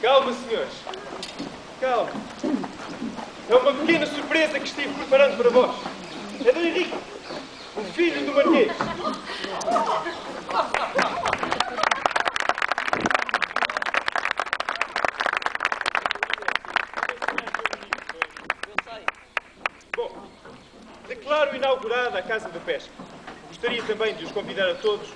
Calma, senhores. Calma. É uma pequena surpresa que estive preparando para vós. É do Henrique, o filho do Marquês. Bom, declaro inaugurada a Casa da Pesca. Gostaria também de os convidar a todos